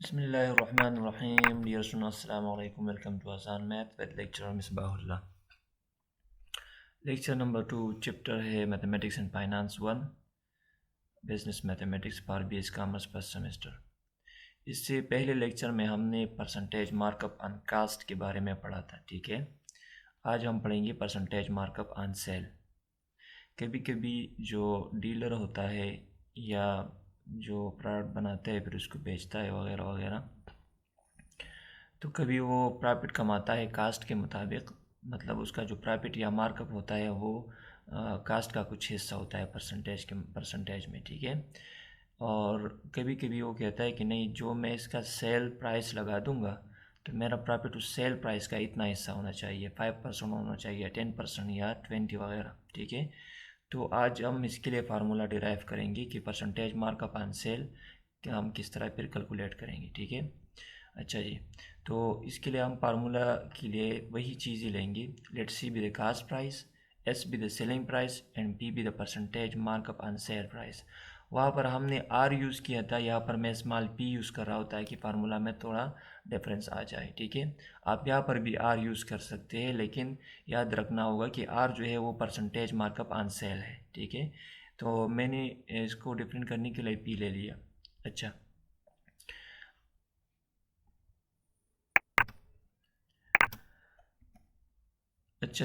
Bismillahirrahmanirrahim. Dear students, Assalamu alaikum. Welcome to Azan Math with lecturer Misbahullah. Lecture number 2 chapter है Mathematics and Finance 1 Business Mathematics for BS Commerce first semester. इससे पहले lecture में हमने percentage markup on caste के बारे में पढ़ा था, ठीक है। आज हम पढ़ेंगे परसेंटेज मार्कअप ऑन सेल। कभी कभी जो डीलर होता है या जो प्रोडक्ट बनाता है फिर उसको बेचता है वगैरह वगैरह, तो कभी वो प्रॉफिट कमाता है कास्ट के मुताबिक, मतलब उसका जो प्रॉफिट या मार्कअप होता है वो कास्ट का कुछ हिस्सा होता है परसेंटेज में, ठीक है। और कभी कभी वो कहता है कि नहीं, जो मैं इसका सेल प्राइस लगा दूंगा तो मेरा प्रॉफिट उस सेल प्राइस का इतना हिस्सा होना चाहिए, 5% होना चाहिए, 10% या 20 वगैरह, ठीक है। तो आज हम इसके लिए फार्मूला डिराइव करेंगे कि परसेंटेज मार्कअप ऑन सेल हम किस तरह फिर कैलकुलेट करेंगे, ठीक है। अच्छा जी, तो इसके लिए हम फार्मूला के लिए वही चीज़ ही लेंगे। Let's C be the cost price, S be the selling price and P be the percentage markup on sale price. वहाँ पर हमने आर यूज़ किया था, यहाँ पर मैं स्मॉल पी यूज़ कर रहा होता है कि फार्मूला में थोड़ा डिफरेंस आ जाए, ठीक है। आप यहाँ पर भी आर यूज़ कर सकते हैं, लेकिन याद रखना होगा कि आर जो है वो परसेंटेज मार्कअप ऑन सेल है, ठीक है। तो मैंने इसको डिफरेंट करने के लिए पी ले लिया। अच्छा,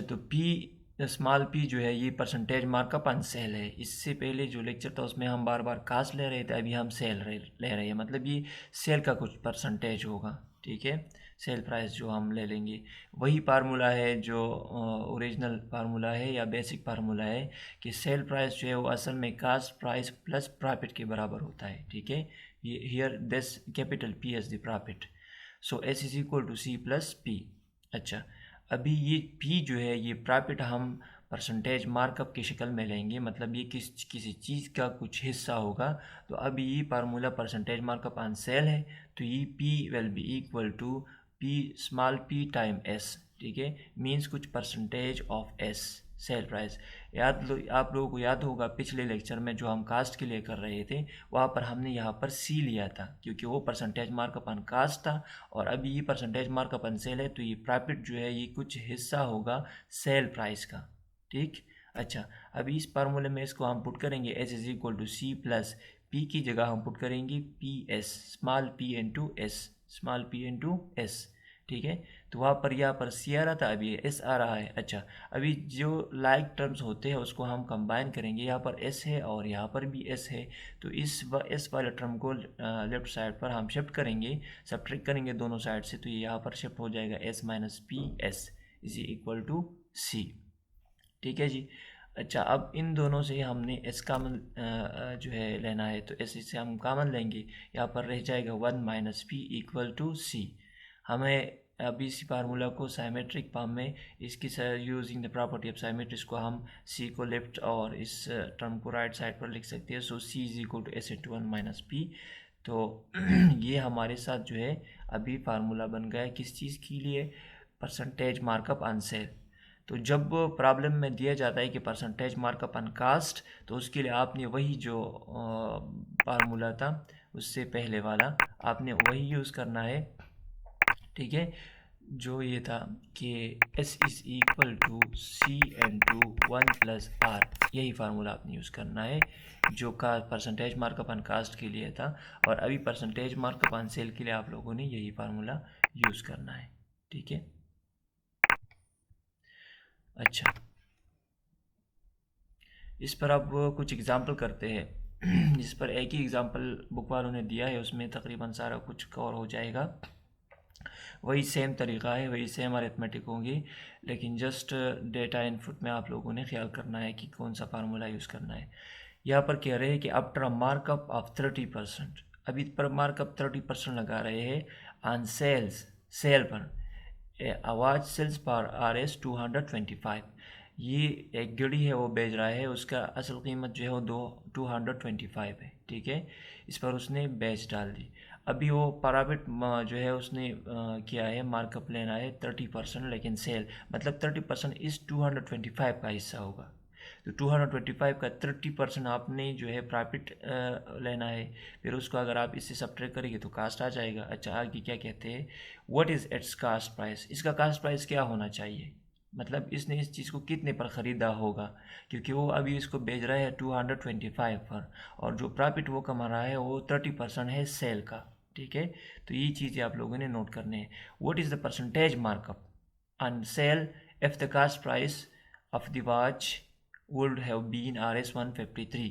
तो पी स्मॉल पी जो है ये परसेंटेज मार्कअप ऑन सेल है। इससे पहले जो लेक्चर था उसमें हम बार बार कास्ट ले रहे थे, अभी हम ले रहे हैं, मतलब ये सेल का कुछ परसेंटेज होगा, ठीक है। सेल प्राइस जो हम ले लेंगे वही फार्मूला है जो ओरिजिनल फार्मूला है या बेसिक फार्मूला है कि सेल प्राइस जो है वो असल में कास्ट प्राइस प्लस प्रॉफिट के बराबर होता है, ठीक है। ये here this capital P as the profit, so S is equal to C plus P. अच्छा, अभी ये पी जो है ये प्रॉफिट हम परसेंटेज मार्कअप की शक्ल में लेंगे, मतलब ये किसी चीज़ का कुछ हिस्सा होगा। तो अभी ये formula percentage markup on sale है, तो ये P will be equal to P small P times S, ठीक है। मीन्स कुछ percentage of S sale price. आप लोगों को याद होगा पिछले लेक्चर में जो हम कास्ट के लिए कर रहे थे वहाँ पर हमने यहाँ पर सी लिया था क्योंकि वो परसेंटेज मार्कअप ऑन कास्ट था, और अभी ये परसेंटेज मार्कअप ऑन सेल है, तो ये प्रॉफिट जो है ये कुछ हिस्सा होगा सेल प्राइस का, ठीक। अच्छा, अभी इस फार्मूले में इसको हम पुट करेंगे, S is equal to C plus P की जगह हम पुट करेंगे P S small P into S, small P into S, ठीक है। तो वहाँ पर यहाँ पर सी आ रहा था, अभी एस आ रहा है। अच्छा, अभी जो लाइक टर्म्स होते हैं उसको हम कंबाइन करेंगे, यहाँ पर एस है और यहाँ पर भी एस है, तो एस वाले टर्म को लेफ्ट साइड पर हम शिफ्ट करेंगे, सब्ट्रैक्ट करेंगे दोनों साइड से, तो ये यहाँ पर शिफ्ट हो जाएगा S minus P S is equal to C, ठीक है जी। अच्छा, अब इन दोनों से हमने एस कामन जो है लेना है, तो एस से हम कामन लेंगे, यहाँ पर रह जाएगा 1 - पी इक्वल टू सी। हमें अभी इसी फार्मूला को साइमेट्रिक फॉर्म में इसकी using the property of symmetry को हम सी को लेफ्ट और इस टर्म को राइट साइड पर लिख सकते हैं। So C is equal to S into 1 - P. तो ये हमारे साथ जो है अभी फार्मूला बन गया है किस चीज़ के लिए, परसेंटेज मार्कअप ऑन सेल। तो जब प्रॉब्लम में दिया जाता है कि परसेंटेज मार्कअप ऑन कास्ट, तो उसके लिए आपने वही जो फार्मूला था उससे पहले वाला आपने वही यूज़ करना है, ठीक है। जो ये था कि S is equal to C into 1 + R, यही फार्मूला आपने यूज़ करना है जो का परसेंटेज मार्कअप ऑन कास्ट के लिए था, और अभी परसेंटेज मार्कअप ऑन सेल के लिए आप लोगों ने यही फार्मूला यूज़ करना है, ठीक है। अच्छा, इस पर अब कुछ एग्जाम्पल करते हैं। इस पर एक ही एग्जाम्पल बुक वालों ने दिया है, उसमें तकरीबन सारा कुछ कवर हो जाएगा। वही सेम तरीका है, वही सेम अरिथमेटिक होंगी, लेकिन जस्ट डेटा इनपुट में आप लोगों ने ख्याल करना है कि कौन सा फार्मूला यूज़ करना है। यहाँ पर कह रहे हैं कि आफ्टर अ मार्कअप ऑफ 30%, अभी पर मार्कअप 30% लगा रहे हैं ऑन सेल पर आवाज सेल्स पर आर एस 225। ये एक घड़ी है वो बेच रहा है, उसका असल कीमत जो है वो 225 है, ठीक है। इस पर उसने बेच डाल दी। अभी वो प्रॉफिट जो है उसने किया है, मार्कअप लेना है 30%, लेकिन सेल मतलब 30% इस 225 का हिस्सा होगा। तो 225 का 30% आपने जो है प्रॉफिट लेना है। फिर उसको अगर आप इससे सब्ट्रैक्ट करेंगे तो कास्ट आ जाएगा। अच्छा, आगे क्या कहते हैं, what is it's cost price, इसका कास्ट प्राइस क्या होना चाहिए, मतलब इसने इस चीज़ को कितने पर ख़रीदा होगा, क्योंकि वो अभी इसको बेच रहा है 225 पर, और जो प्रॉफिट वो कमा रहा है वो 30% है सेल का। ठीक है, तो ये चीज़ें आप लोगों ने नोट करने हैं। What is the percentage markup on sale if the cost price of the watch would have been RS 153।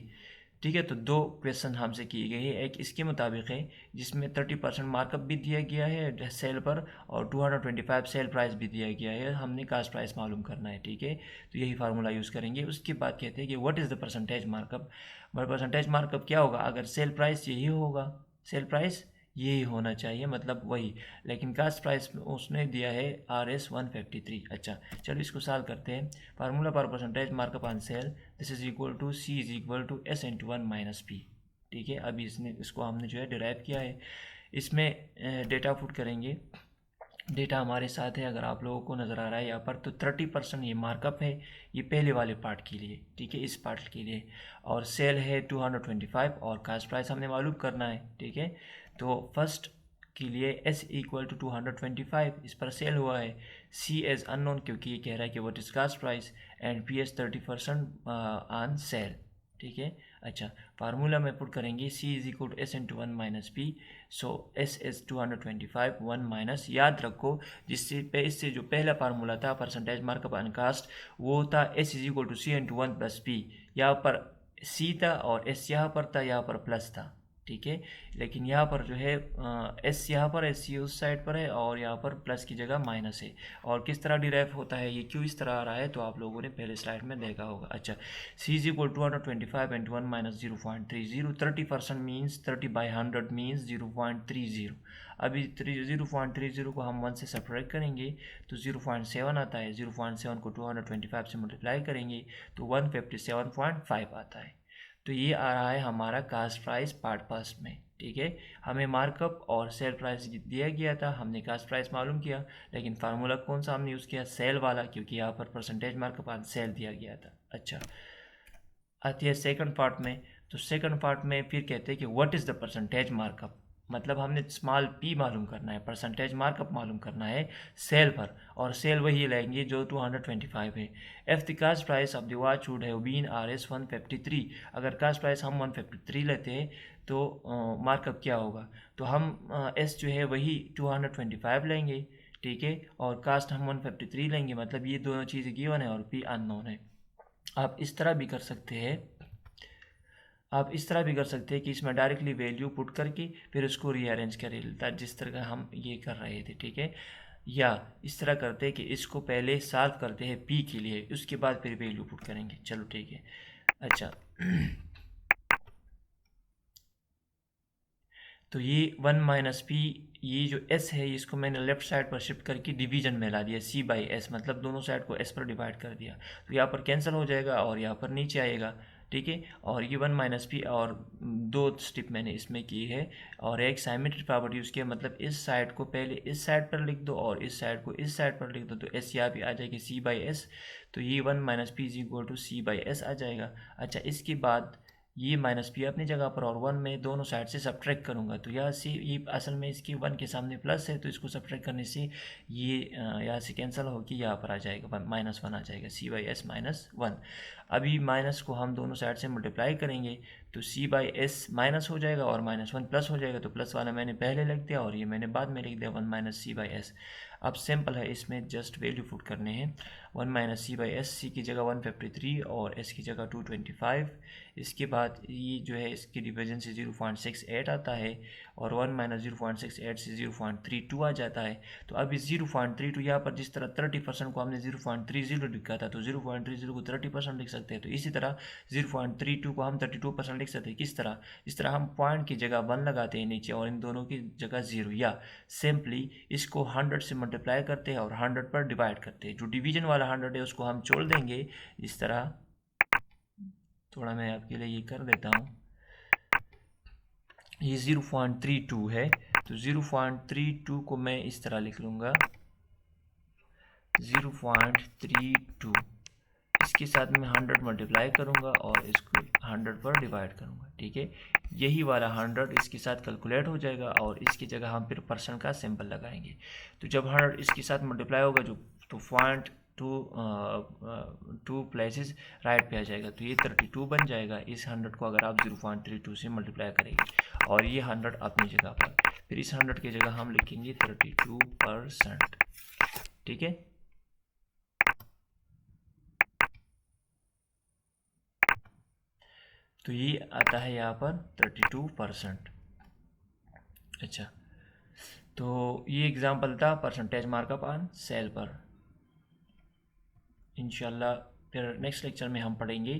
ठीक है, तो दो क्वेश्चन हमसे किए गए हैं, एक इसके मुताबिक है जिसमें 30% मार्कअप भी दिया गया है सेल पर, और 225 सेल प्राइस भी दिया गया है, हमने कास्ट प्राइस मालूम करना है। ठीक है, तो यही फार्मूला यूज़ करेंगे। उसके बाद कहते हैं कि what is the percentage markup, percentage markup क्या होगा, अगर सेल प्राइस यही होगा, सेल प्राइस यही होना चाहिए, मतलब वही, लेकिन कास्ट प्राइस उसने दिया है RS 153। अच्छा, चलो इसको सॉल्व करते हैं। Formula for percentage markup on sale, this is equal to C is equal to S into 1 minus P। ठीक है, अभी इसको हमने जो है डिराइव किया है। इसमें डेटा पुट करेंगे, डेटा हमारे साथ है, अगर आप लोगों को नज़र आ रहा है यहाँ पर, तो 30% ये मार्कअप है, ये पहले वाले पार्ट के लिए। ठीक है, इस पार्ट के लिए, और सेल है 225 और कास्ट प्राइस हमने मालूम करना है। ठीक है, तो फर्स्ट के लिए S इक्वल टू 225, इस पर सेल हुआ है, C एज अननोन क्योंकि ये कह रहा है कि what is cost price, and P as 30% on sale. ठीक है, अच्छा, फार्मूला में पुट करेंगे C is equal to S into 1 minus P, so S is 225 1 minus, याद रखो जिससे इससे जो पहला फार्मूला था परसेंटेज मार्कअप ऑन कास्ट, वो था S is equal to C into 1 plus P, यहाँ पर C था और S यहाँ पर था, यहाँ पर प्लस था। ठीक है, लेकिन यहाँ पर जो है S यहाँ पर है, C उस साइड पर है, और यहाँ पर प्लस की जगह माइनस है। और किस तरह डिराइव होता है, ये क्यों इस तरह आ रहा है, तो आप लोगों ने पहले स्लाइड में देखा होगा। अच्छा, C is equal 225 and 1 minus 0.30, 30% means 30/100 means 0.30। अभी 0.30 को हम 1 से सब्ट्रैक्ट करेंगे तो 0.7 आता है, 0.7 को 225 से मल्टीप्लाई करेंगे तो 157.5 आता है। तो ये आ रहा है हमारा कास्ट प्राइस पार्ट फर्स्ट में। ठीक है, हमें मार्कअप और सेल प्राइस दिया गया था, हमने कास्ट प्राइस मालूम किया, लेकिन फार्मूला कौन सा हमने यूज़ किया, सेल वाला, क्योंकि यहाँ पर परसेंटेज मार्कअप ऑन सेल दिया गया था। अच्छा, आती है सेकंड पार्ट में, तो सेकंड पार्ट में फिर कहते हैं कि what is the percentage markup, मतलब हमने स्मॉल p मालूम करना है, परसेंटेज मार्कअप मालूम करना है सेल पर, और सेल वही लेंगे जो 225 है। If the cost price of the watch would have been RS 153, अगर कास्ट प्राइस हम 153 लेते हैं तो मार्कअप क्या होगा, तो हम S जो है वही 225 लेंगे। ठीक है, और कास्ट हम 153 लेंगे, मतलब ये दोनों चीज़ें गिवन है और p अननोन है। आप इस तरह भी कर सकते हैं, कि इसमें डायरेक्टली वैल्यू पुट करके फिर उसको रीअरेंज करें, जिस तरह का हम ये कर रहे थे। ठीक है, या इस तरह करते हैं कि इसको पहले सॉल्व करते हैं p के लिए, उसके बाद फिर वैल्यू पुट करेंगे। चलो ठीक है, अच्छा तो ये 1 माइनस P, ये जो S है इसको मैंने लेफ्ट साइड पर शिफ्ट करके डिवीजन में ला दिया, C/S, मतलब दोनों साइड को S पर डिवाइड कर दिया, तो यहाँ पर कैंसिल हो जाएगा और यहाँ पर नीचे आएगा। ठीक है, और ये 1 माइनस P, और दो स्टेप मैंने इसमें की है, और एक साइमेट्रिक प्रॉपर्टी यूज़ किया, मतलब इस साइड को पहले इस साइड पर लिख दो और इस साइड को इस साइड पर लिख दो, तो S यहाँ भी आ जाएगी C/S, तो ये 1 minus P is equal to C/S आ जाएगा। अच्छा, इसके बाद ये माइनस P अपनी जगह पर, और 1 में दोनों साइड से सब्ट्रैक्ट करूँगा, तो यहाँ से ये असल में इसकी 1 के सामने प्लस है, तो इसको सब्ट्रैक्ट करने से ये यहाँ से कैंसिल होकर यहाँ पर आ जाएगा, -1 आ जाएगा, C/S -1। अभी माइनस को हम दोनों साइड से मल्टीप्लाई करेंगे तो C/S माइनस हो जाएगा और -1 प्लस हो जाएगा, तो प्लस वाला मैंने पहले लिख दिया और ये मैंने बाद में लिख दिया, 1 माइनस C/S। अब सिंपल है, इसमें जस्ट वैल्यू पुट करने हैं, 1 माइनस C/S, C की जगह 153 और S की जगह 225। इसके बाद ये जो है इसकी डिवीजन से 0.68 आता है, और 1 माइनस 0.68 से 0.32 आ जाता है। तो अभी 0.32 यहाँ पर जिस तरह 30% को हमने 0.30 लिखा था, तो 0.30 को 30% लिख सकते हैं, तो इसी तरह 0.32 को हम 32% लिख सकते हैं। किस तरह, इस तरह हम पॉइंट की जगह 1 लगाते हैं नीचे और इन दोनों की जगह 0, या सिंपली इसको 100 से मल्टीप्लाई करते हैं और 100 पर डिवाइड करते हैं। जो डिवीजन वाला 100 है उसको हम छोड़ देंगे, इस तरह, थोड़ा मैं आपके लिए ये कर देता हूँ, ये 0.32 है, तो 0.32 को मैं इस तरह लिख लूँगा, 0.32, इसके साथ मैं 100 मल्टीप्लाई करूँगा और इसको 100 पर डिवाइड करूँगा, ठीक है। यही वाला 100 इसके साथ कैलकुलेट हो जाएगा और इसकी जगह हम फिर परसेंट का सिंबल लगाएंगे। तो जब 100 इसके साथ मल्टीप्लाई होगा जो तो पॉइंट टू प्लेसेस राइट पे आ जाएगा, तो ये 32 बन जाएगा। इस 100 को अगर आप 0.32 से मल्टीप्लाई करेंगे और ये 100 अपनी जगह पर, फिर इस 100 की जगह हम लिखेंगे 32%, ठीक है। तो ये आता है यहाँ पर 32%। अच्छा, तो ये एग्जाम्पल था परसेंटेज मार्कअप ऑन सेल पर। इंशाल्लाह फिर नेक्स्ट लेक्चर में हम पढ़ेंगे